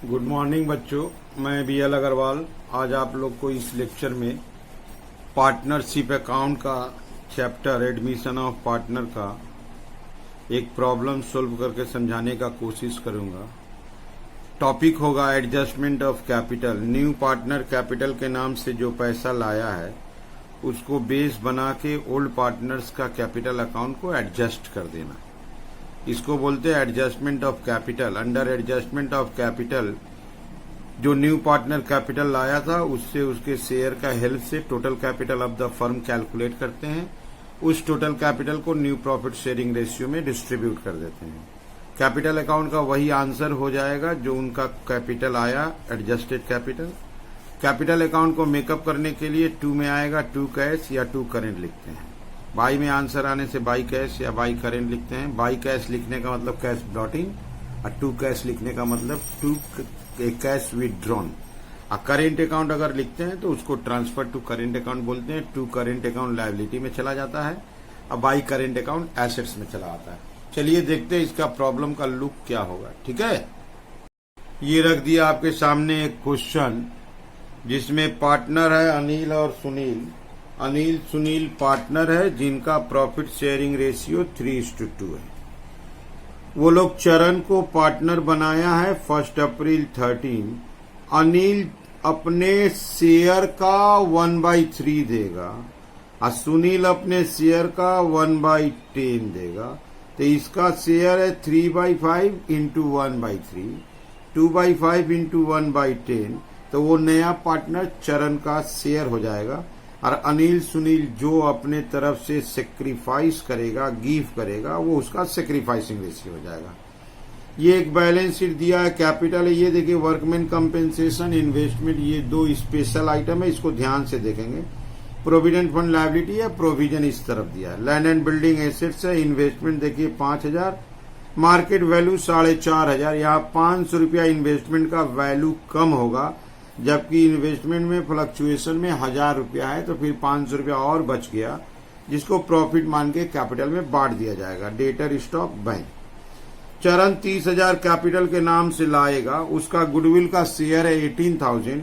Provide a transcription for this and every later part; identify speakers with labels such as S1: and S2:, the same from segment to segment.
S1: Good morning बच्चों, मैं BL Agarwal आज आप लोग को इस लेक्चर में पार्टनरशिप अकाउंट का चैप्टर एडमिशन ऑफ पार्टनर का एक प्रॉब्लम सॉल्व करके समझाने का कोशिश करूंगा। टॉपिक होगा adjustment of capital. New partner capital के नाम से जो पैसा लाया है उसको बेस बना के ओल्ड पार्टनर्स का कैपिटल अकाउंट को एडजस्ट कर देना, इसको बोलते हैं adjustment of capital. Under adjustment of capital जो न्यू पार्टनर कैपिटल लाया था उससे उसके शेयर का हेल्प से total capital of the firm calculate करते हैं। उस टोटल कैपिटल को न्यू प्रॉफिट शेयरिंग रेशियो में डिस्ट्रीब्यूट कर देते हैं। कैपिटल अकाउंट का वही आंसर हो जाएगा जो उनका कैपिटल आया, एडजस्टेड कैपिटल। कैपिटल अकाउंट को मेकअप करने के लिए 2 में आएगा 2 कैश या 2 करेंट लिखते हैं। बाई में आंसर आने से बाई कैश या बाई करेंट लिखते हैं। बाई कैश लिखने का मतलब कैश ब्रॉट इन और 2 कैश लिखने का मतलब 2 कैश विथड्रॉन। और करेंट अकाउंट अगर लिखते हैं तो उसको ट्रांसफर टू करेंट अकाउंट बोलते हैं। 2 करेंट अकाउंट लायबिलिटी में चला जाता है और बाई करेंट अकाउंट एसेट्स में चला आता है। चलिए देखते हैं इसका प्रॉब्लम का लुक क्या होगा। ठीक है, ये रख दिया आपके सामने एक क्वेश्चन जिसमें पार्टनर है अनिल और सुनील। अनिल सुनील पार्टनर है जिनका प्रॉफिट शेयरिंग रेशियो 3:2 है। वो लोग चरण को पार्टनर बनाया है 1 अप्रैल 13। अनिल अपने शेयर का 1/3 देगा और सुनील अपने शेयर का 1/10 देगा। तो इसका शेयर है 3/5 इंटू 1/3, 2/5 इंटू 1/10। तो वो नया पार्टनर चरण का शेयर हो जाएगा। और अनिल सुनील जो अपने तरफ से सेक्रीफाइस करेगा, गिव करेगा, वो उसका सेक्रीफाइसिंग रेशियो हो जाएगा। ये एक बैलेंस शीट दिया है, कैपिटल है। ये देखिए वर्कमैन कंपेंसेशन, इन्वेस्टमेंट, ये 2 स्पेशल आइटम है, इसको ध्यान से देखेंगे। प्रोविडेंट फंड लायबिलिटी है, प्रोविजन इस तरफ दिया है। लैंड एंड बिल्डिंग एसेट्स है, इन्वेस्टमेंट देखिए 5000, मार्केट वैल्यू 4500। यहाँ 500 रुपया इन्वेस्टमेंट का वैल्यू कम होगा, जबकि इन्वेस्टमेंट में फ्लक्चुएशन में 1000 रुपया है, तो फिर 500 रुपया और बच गया जिसको प्रॉफिट मान के कैपिटल में बांट दिया जाएगा। Debtor stock bank. चरण 30,000 कैपिटल के नाम से लाएगा, उसका गुडविल का शेयर है 18,000,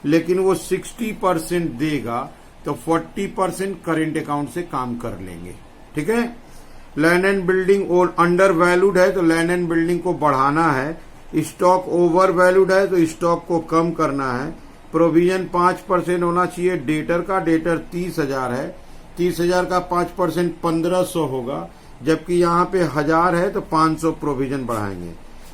S1: लेकिन वो 60% देगा तो 40% करेंट अकाउंट से काम कर लेंगे। ठीक है। Land and building under valued है तो लैंड एंड बिल्डिंग को बढ़ाना है। स्टॉक ओवर वैल्यूड है तो स्टॉक को कम करना है। प्रोविजन 5% होना चाहिए डेटर का। डेटर 30,000 है, 30,000 का 5% 1500 होगा, जबकि यहाँ पे 1000 है तो 500 प्रोविजन बढ़ाएंगे।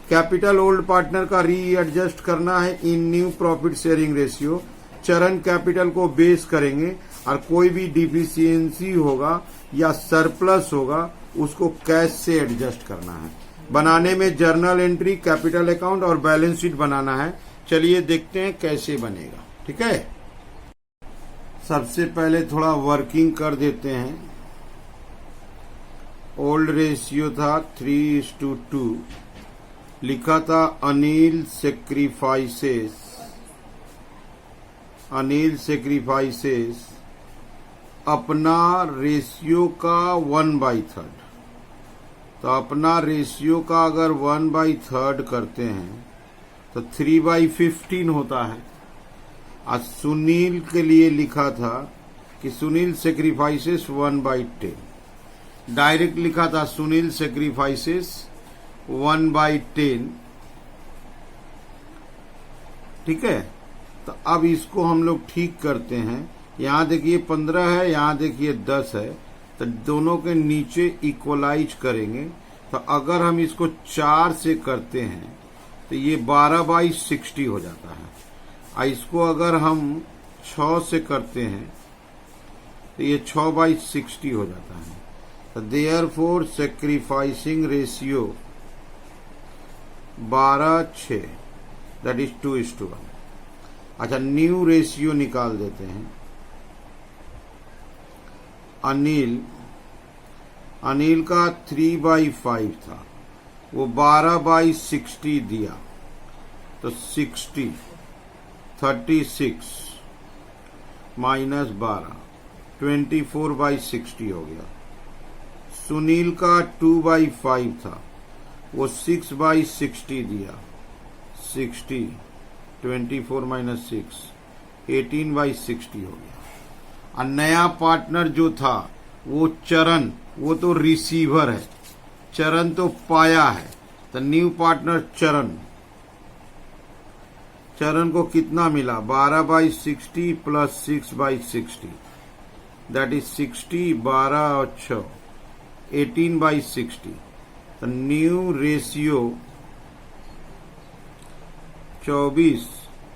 S1: कैपिटल ओल्ड पार्टनर का री एडजस्ट करना है इन न्यू प्रॉफिट शेयरिंग रेशियो। चरण कैपिटल को बेस करेंगे और कोई भी डिफिशियंसी होगा या सरप्लस होगा उसको कैश से एडजस्ट करना है। बनाने में जर्नल एंट्री, कैपिटल अकाउंट और बैलेंस शीट बनाना है। चलिए देखते हैं कैसे बनेगा। ठीक है, सबसे पहले थोड़ा वर्किंग कर देते हैं। ओल्ड रेशियो था 3:2, लिखा था अनिल सेक्रीफाइसेस अपना रेशियो का 1/3। तो अपना रेशियो का अगर 1/3 करते हैं तो 3/15 होता है। आज सुनील के लिए लिखा था कि सुनील सेक्रीफाइसेस 1/10। डायरेक्ट लिखा था सुनील सेक्रीफाइसेस 1/10। ठीक है, तो अब इसको हम लोग ठीक करते हैं। यहां देखिए 15 है, यहां देखिए 10 है, तो दोनों के नीचे इक्वलाइज करेंगे। तो अगर हम इसको 4 से करते हैं तो ये 12/60 हो जाता है। और इसको अगर हम 6 से करते हैं तो ये 6/60 हो जाता है। तो therefore sacrificing ratio 12:6 that is 2:1। अच्छा, न्यू रेशियो निकाल देते हैं। अनिल का 3/5 था, वो 12/60 दिया, तो 60 36 माइनस 12 24/60 हो गया। सुनील का 2/5 था, वो 6/60 दिया, 60, 24 माइनस 6, 18/60 हो गया। और नया पार्टनर जो था वो चरण, वो तो रिसीवर है, चरण तो पाया है, तो न्यू पार्टनर चरण, चरण को कितना मिला 12/60 प्लस 6/60, दैट इज 60, 12 और 6, 18/60। तो न्यू रेशियो 24,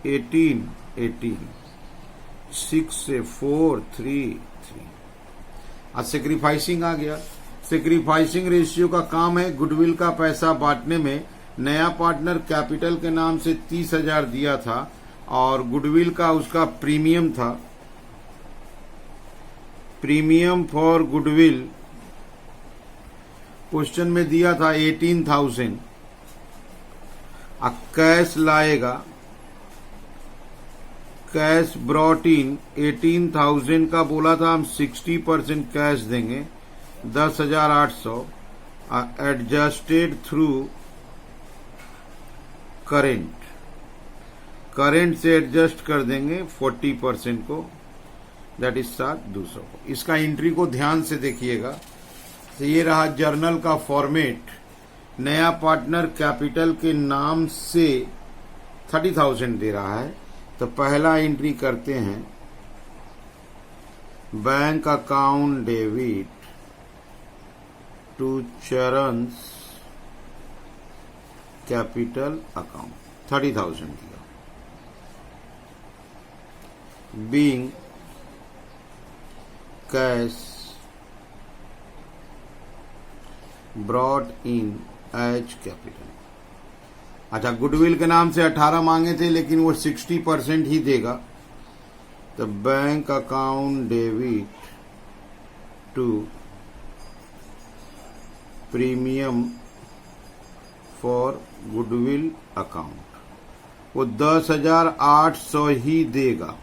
S1: 18, 18, 6 से 4, 3, 3। आज सेक्रीफाइसिंग आ गया। सेक्रीफाइसिंग रेशियो का काम है गुडविल का पैसा बांटने में। नया पार्टनर कैपिटल के नाम से 30,000 दिया था और गुडविल का उसका प्रीमियम था। प्रीमियम फॉर गुडविल क्वेश्चन में दिया था 18,000। कैश लाएगा, कैश ब्रॉट इन 18,000 का बोला था, हम 60% कैश देंगे 10,800, एडजस्टेड थ्रू करेंट, करेंट से एडजस्ट कर देंगे 40% को, दैट इज 7,200 को। इसका एंट्री को ध्यान से देखिएगा। तो ये रहा जर्नल का फॉर्मेट। नया पार्टनर कैपिटल के नाम से 30,000 दे रहा है, तो पहला एंट्री करते हैं बैंक अकाउंट डेबिट टू चरण's कैपिटल अकाउंट, 30,000 दिया, being cash brought in as capital. अच्छा, गुडविल के नाम से 18 मांगे थे लेकिन वो 60% ही देगा, तो bank account debit to premium for goodwill account, वो 10,800 ही देगा।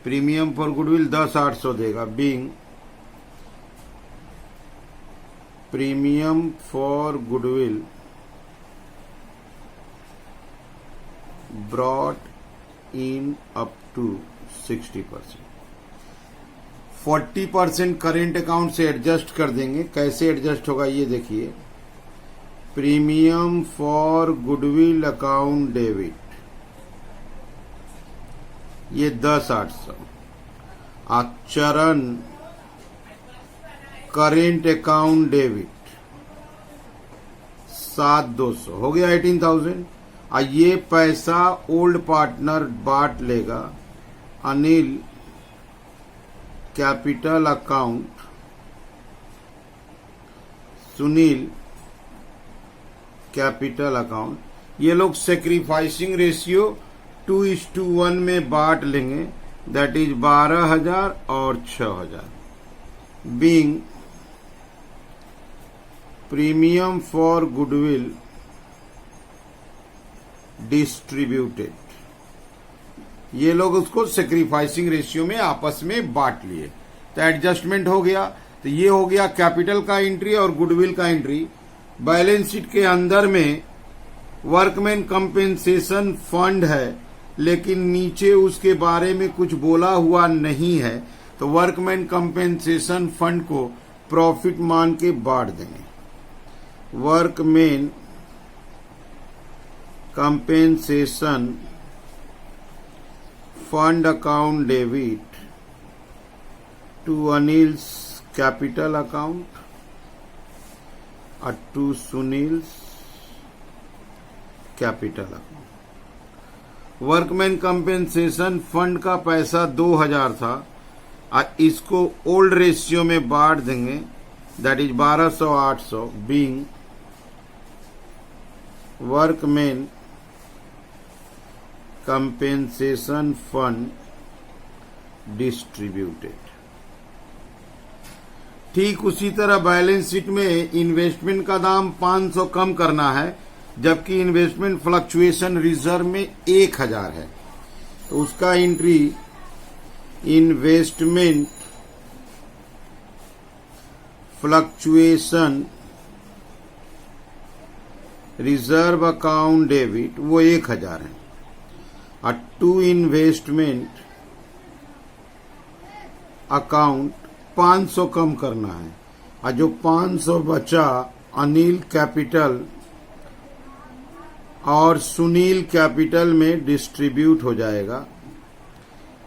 S1: प्रीमियम फॉर गुडविल 10,800 देगा, being premium for goodwill brought in up to 60%। 40% current account से एडजस्ट कर देंगे। कैसे एडजस्ट होगा ये देखिए। Premium for goodwill account debit ये 10,800, चरण करेंट अकाउंट डेबिट 7,200 हो गया 18,000। ये पैसा ओल्ड पार्टनर बांट लेगा। Anil capital account, Sunil capital account, ये लोग सेक्रीफाइसिंग रेशियो 2:1 में बांट लेंगे, दैट इज 12,000 और 6,000, being premium for goodwill distributed. ये लोग उसको सेक्रीफाइसिंग रेशियो में आपस में बांट लिए, तो एडजस्टमेंट हो गया। तो ये हो गया कैपिटल का एंट्री और गुडविल का एंट्री। बैलेंस शीट के अंदर में वर्कमैन कंपेंसेशन फंड है, लेकिन नीचे उसके बारे में कुछ बोला हुआ नहीं है, तो वर्कमैन कंपेंसेशन फंड को प्रॉफिट मान के बांट देंगे। Workman compensation fund account debit to Anil's capital account और to Sunil's capital account. Workman compensation fund का पैसा 2,000 था, और इसको ओल्ड रेशियो में बांट देंगे, that is 1200-800, being workman compensation fund distributed. ठीक उसी तरह बैलेंस शीट में इन्वेस्टमेंट का दाम 500 कम करना है, जबकि इन्वेस्टमेंट फ्लक्चुएशन रिजर्व में 1,000 है, तो उसका entry investment fluctuation reserve account debit वो 1000 है, और टू इन्वेस्टमेंट अकाउंट 500 कम करना है, और जो 500 बचा अनिल कैपिटल और सुनील कैपिटल में डिस्ट्रीब्यूट हो जाएगा,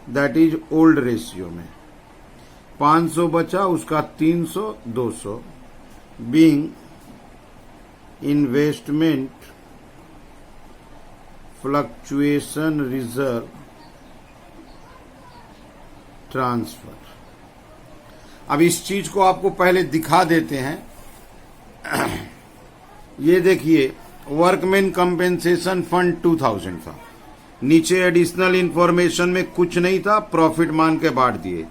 S1: दैट इज ओल्ड रेशियो में। 500 बचा, उसका 300 200 being investment fluctuation reserve transfer. अब इस चीज को आपको पहले दिखा देते हैं। ये देखिए, वर्कमैन कंपेंसेशन फंड 2000 था, नीचे एडिशनल इंफॉर्मेशन में कुछ नहीं था, प्रॉफिट मान के बांट दिए।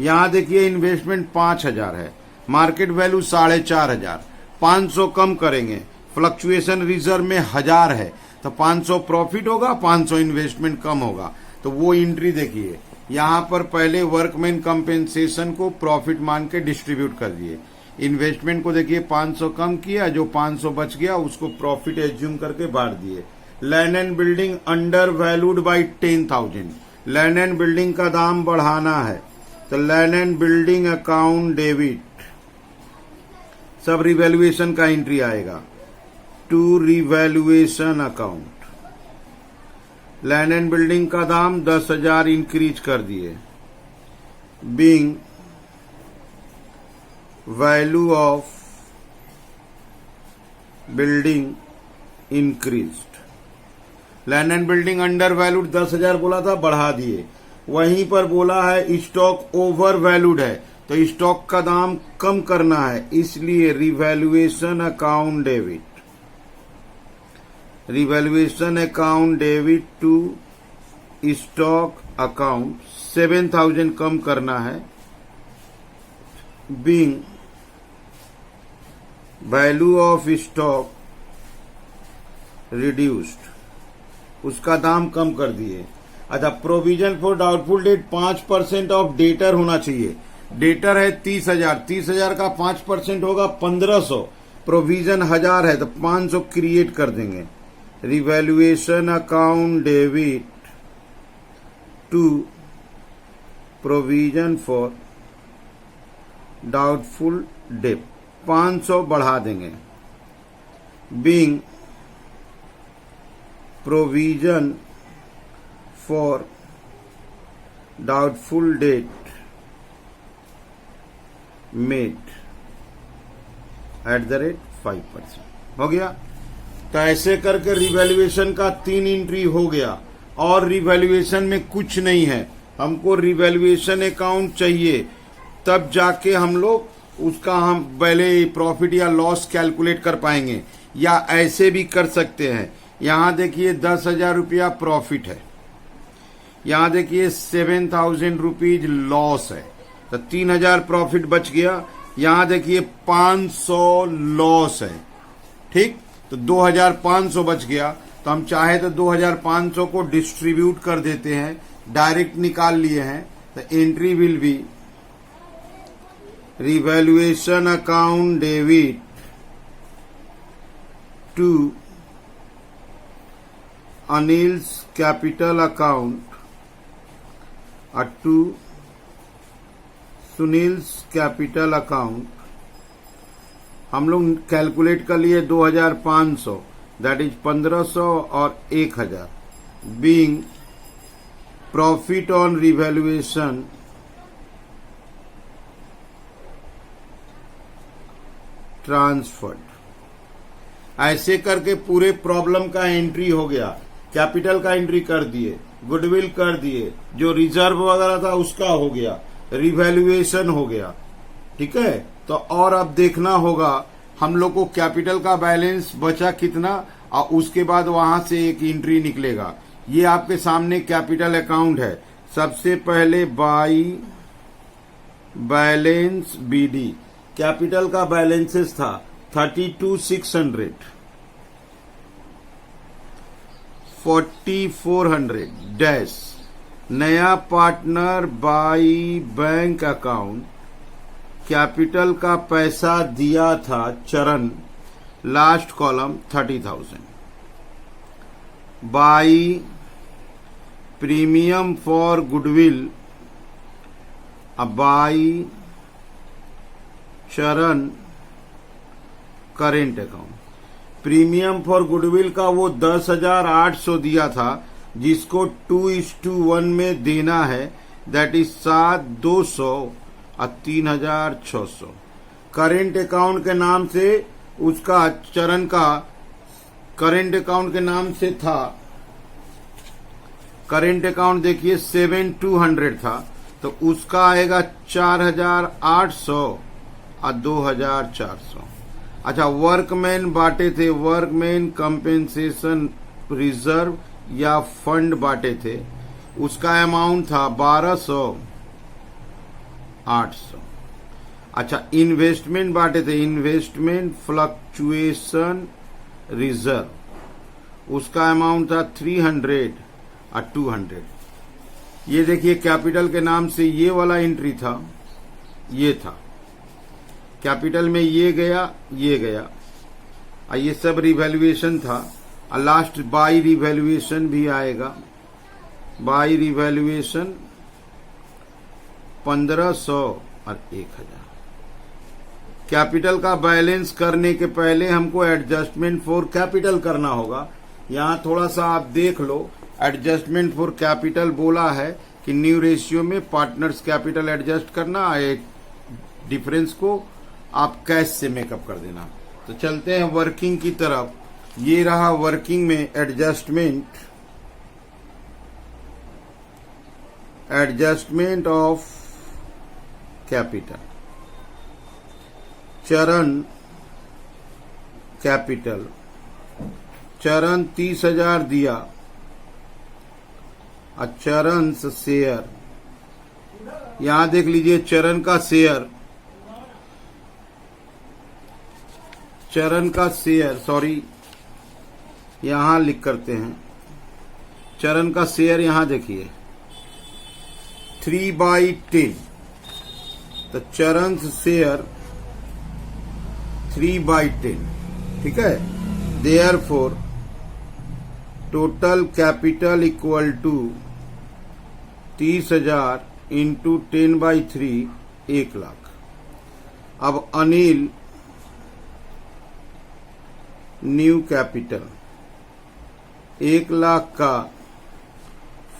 S1: यहां देखिए इन्वेस्टमेंट 5000 है, मार्केट वैल्यू 4500, 500 कम करेंगे, फ्लक्चुएशन रिजर्व में 1000 है, तो 500 प्रॉफिट होगा, 500 इन्वेस्टमेंट कम होगा। तो वो एंट्री देखिए, यहां पर पहले वर्कमैन कंपेंसेशन को प्रॉफिट मान के डिस्ट्रीब्यूट कर दिए, इन्वेस्टमेंट को देखिए 500 कम किया, जो 500 बच गया उसको प्रॉफिट एज्यूम करके बांट दिए। Land and building undervalued by 10,000, land and building का दाम बढ़ाना है, तो land and building account debit सब रिवैल्यूएशन का एंट्री आएगा, to revaluation account. Land and building का दाम 10,000 इंक्रीज कर दिए, being value of building increased. Land and building undervalued 10,000 बोला था, बढ़ा दिए। वहीं पर बोला है स्टॉक ओवर वैल्यूड है, तो स्टॉक का दाम कम करना है, इसलिए revaluation account debit, revaluation account debit to stock account 7,000 कम करना है, being value of stock reduced, उसका दाम कम कर दिए। अच्छा, provision for doubtful debt 5% of debtor होना चाहिए, डेटर है 30,000, 30,000 का 5% होगा 1500, प्रोविजन 1000 है तो 500 क्रिएट कर देंगे। Revaluation account debit to provision for doubtful debt 500 बढ़ा देंगे, being provision for doubtful debt made @5%। हो गया। तो ऐसे करके रिवैल्यूएशन का 3 एंट्री हो गया, और रिवैल्यूएशन में कुछ नहीं है, हमको रिवैल्यूएशन अकाउंट चाहिए, तब जाके हम लोग उसका हम पहले प्रॉफिट या लॉस कैलकुलेट कर पाएंगे, या ऐसे भी कर सकते हैं। यहां देखिए 10,000 रुपया प्रॉफिट है, यहां देखिए 7,000 रुपीज लॉस है, तो 3,000 प्रॉफिट बच गया, यहां देखिए 500 लॉस है, ठीक, तो 2,500 बच गया। तो हम चाहे तो 2,500 को डिस्ट्रीब्यूट कर देते हैं, डायरेक्ट निकाल लिए हैं, तो entry will be revaluation account debit to Anil's capital account to Sunil's capital account. हम लोग कैलकुलेट कर लिए 2,500, दैट इज 1500 और 1,000, being profit on revaluation transferred. ऐसे करके पूरे प्रॉब्लम का एंट्री हो गया, कैपिटल का एंट्री कर दिए, गुडविल कर दिए, जो रिजर्व वगैरह था उसका हो गया, रिवैल्यूएशन हो गया, ठीक है। तो और अब देखना होगा हम लोग को कैपिटल का बैलेंस बचा कितना, और उसके बाद वहां से एक एंट्री निकलेगा। ये आपके सामने कैपिटल अकाउंट है। सबसे पहले बाई बैलेंस बीडी, कैपिटल का बैलेंसेस था 32,600, 4,400 डैश, नया partner by bank account, capital का पैसा दिया था Charan last column 30,000. By premium for goodwill by Charan current account. Premium for goodwill का वो 10,800 दिया था जिसको 2:1 में देना है, दैट इज 7,200 और 3,600. करेंट अकाउंट के नाम से उसका चरण का करेंट अकाउंट के नाम से था. करेंट अकाउंट देखिए 7,200 था तो उसका आएगा 4,800 और 2,400. अच्छा, वर्कमैन बांटे थे, वर्कमैन कंपेंसेशन रिजर्व या फंड बांटे थे, उसका अमाउंट था 1,200 800. अच्छा, इन्वेस्टमेंट बांटे थे, इन्वेस्टमेंट फ्लक्चुएशन रिजर्व, उसका अमाउंट था 300 और 200. ये देखिए कैपिटल के नाम से ये वाला एंट्री था, ये था कैपिटल में, ये गया और ये सब रिवैल्यूएशन था. और लास्ट बाई रिवैल्यूएशन भी आएगा. बाई रिवैल्यूएशन 1,500 और 1,000. कैपिटल का बैलेंस करने के पहले हमको एडजस्टमेंट फॉर कैपिटल करना होगा. यहां थोड़ा सा आप देख लो, एडजस्टमेंट फॉर कैपिटल बोला है कि न्यू रेशियो में पार्टनर्स कैपिटल एडजस्ट करना, एक डिफरेंस को आप कैश से मेकअप कर देना. तो चलते हैं वर्किंग की तरफ. ये रहा वर्किंग में एडजस्टमेंट ऑफ कैपिटल. चरण कैपिटल, चरण 30,000 दिया. चरण शेयर, यहां देख लीजिए चरण का शेयर सॉरी, यहां लिख करते हैं. चरण का शेयर यहां देखिए 3/10. तो चरण शेयर 3/10, ठीक है. Therefore total capital equal to 30,000 into 10/3, 1,00,000. अब अनिल न्यू कैपिटल 1,00,000 का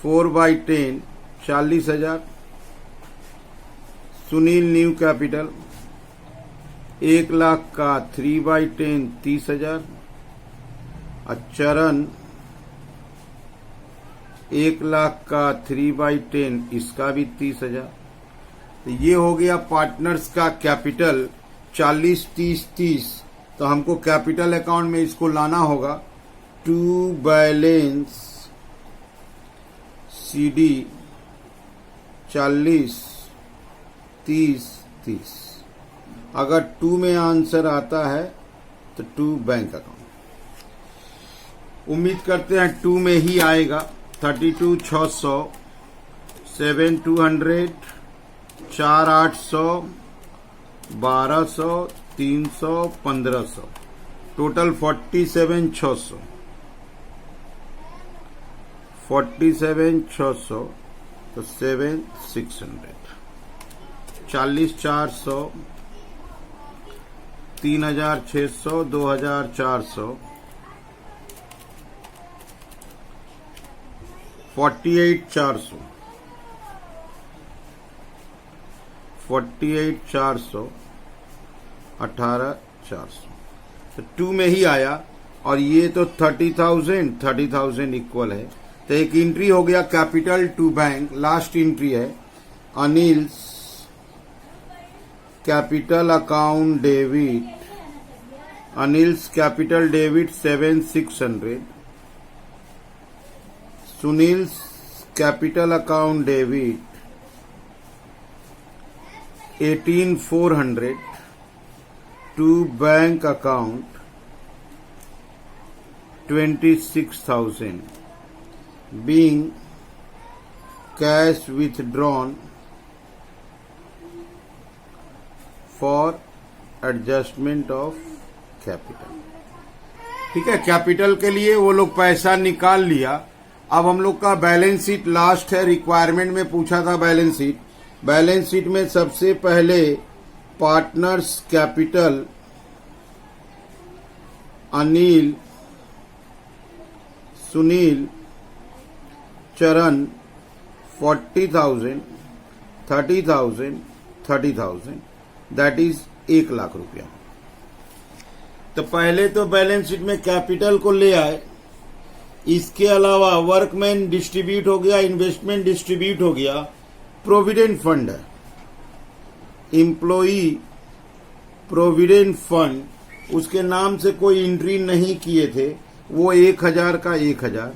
S1: 4/10 40,000. सुनील न्यू कैपिटल 1,00,000 का 3/10 30,000. चरण 1,00,000 का 3/10 इसका भी 30,000. तो ये हो गया पार्टनर्स का कैपिटल 40 30 30. तो हमको कैपिटल अकाउंट में इसको लाना होगा. To balance CD 40 30 30. अगर 2 में आंसर आता है तो 2 बैंक अकाउंट. उम्मीद करते हैं 2 में ही आएगा. 32 600, 7 200, 4 800, 1200, 300, 1500, टोटल 47 600. 47 600 तो 7 600, 40 400, 3,600, 2,400, 48 400, 48 400, 18 400. तो 2 में ही आया. और ये तो 30,000 इक्वल है. तो एक एंट्री हो गया capital to bank. Last entry है Anil's capital account debit. Anil's capital debit 7 600. Sunil's capital account debit 18 400 to bank account 26,000 being cash withdrawn for adjustment of capital. ठीक है, कैपिटल के लिए वो लोग पैसा निकाल लिया। अब हम लोग का बैलेंस शीट लास्ट है, रिक्वायरमेंट में पूछा था बैलेंस शीट। बैलेंस शीट में सबसे पहले पार्टनर्स कैपिटल अनिल, सुनील, चरण 40,000, 30,000, 30,000, दैट इज 1 लाख रुपया। तो पहले तो बैलेंस शीट में कैपिटल को ले आए। इसके अलावा वर्कमैन डिस्ट्रीब्यूट हो गया, इन्वेस्टमेंट डिस्ट्रीब्यूट हो गया, प्रोविडेंट फंड है, एम्प्लॉई प्रोविडेंट फंड, उसके नाम से कोई एंट्री नहीं किए थे, वो 1,000 का 1,000।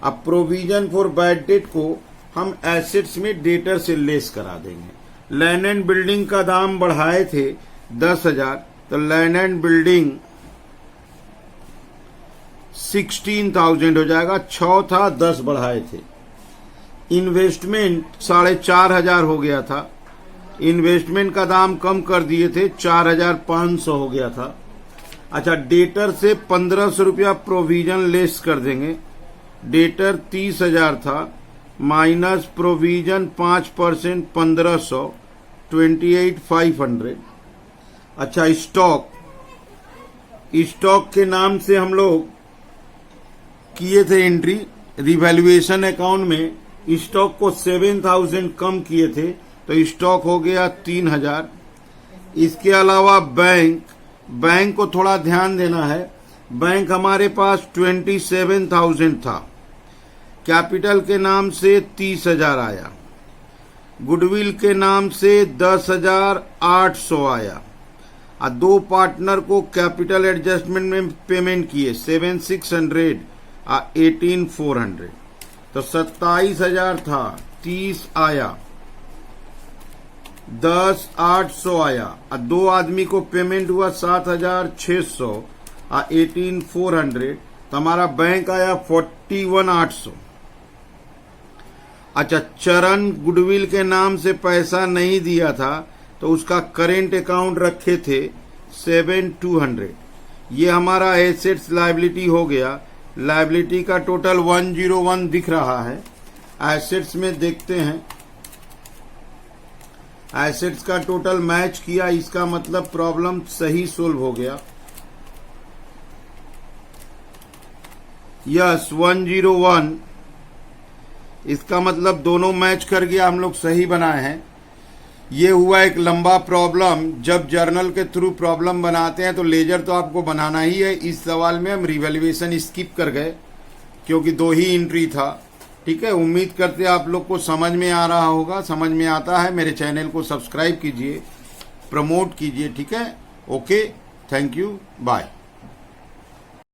S1: अब प्रोविजन फॉर बैड डेट को हम एसेट्स में डेटर से लेस करा देंगे। लैंड एंड बिल्डिंग का दाम बढ़ाए थे 10,000, तो लैंड एंड बिल्डिंग 16,000 हो जाएगा। 6 था, 10 बढ़ाए थे। इन्वेस्टमेंट 4,500 हो गया था, इन्वेस्टमेंट का दाम कम कर दिए थे, 4,500 हो गया था। अच्छा, डेटर से 1,500 रुपया प्रोविजन लेस कर देंगे। डेटर 30,000 था, माइनस प्रोविजन 5% 1,500, 28,500। अच्छा, स्टॉक के नाम से हम लोग किए थे एंट्री रिवैल्यूएशन अकाउंट में। स्टॉक को 7,000 कम किए थे, तो स्टॉक हो गया 3,000। इसके अलावा बैंक को थोड़ा ध्यान देना है। बैंक हमारे पास 27,000 था, कैपिटल के नाम से 30,000 आया, गुडविल के नाम से 10,800 आया, और 2 पार्टनर को कैपिटल एडजस्टमेंट में पेमेंट किए 7,600 और 18,400, तो 27,000 था, 30 आया, 10,800 आया, और 2 आदमी को पेमेंट हुआ 7,600 और 18,400, तो हमारा बैंक आया 41,800। अच्छा, चरण गुडविल के नाम से पैसा नहीं दिया था, तो उसका करेंट अकाउंट रखे थे 7,200। ये हमारा एसेट्स लायबिलिटी हो गया। लायबिलिटी का टोटल 101 दिख रहा है। एसेट्स में देखते हैं, एसेट्स का टोटल मैच किया, इसका मतलब प्रॉब्लम सही सोल्व हो गया। यस, 101, इसका मतलब दोनों मैच कर गया, हम लोग सही बनाए हैं। ये हुआ एक लंबा प्रॉब्लम। जब जर्नल के थ्रू प्रॉब्लम बनाते हैं तो लेजर तो आपको बनाना ही है। इस सवाल में हम रिवैल्यूएशन स्किप कर गए क्योंकि 2 ही एंट्री था। ठीक है, उम्मीद करते हैं आप लोग को समझ में आ रहा होगा। समझ में आता है, मेरे चैनल को सब्सक्राइब कीजिए, प्रमोट कीजिए। ठीक है, ओके, थैंक यू, बाय।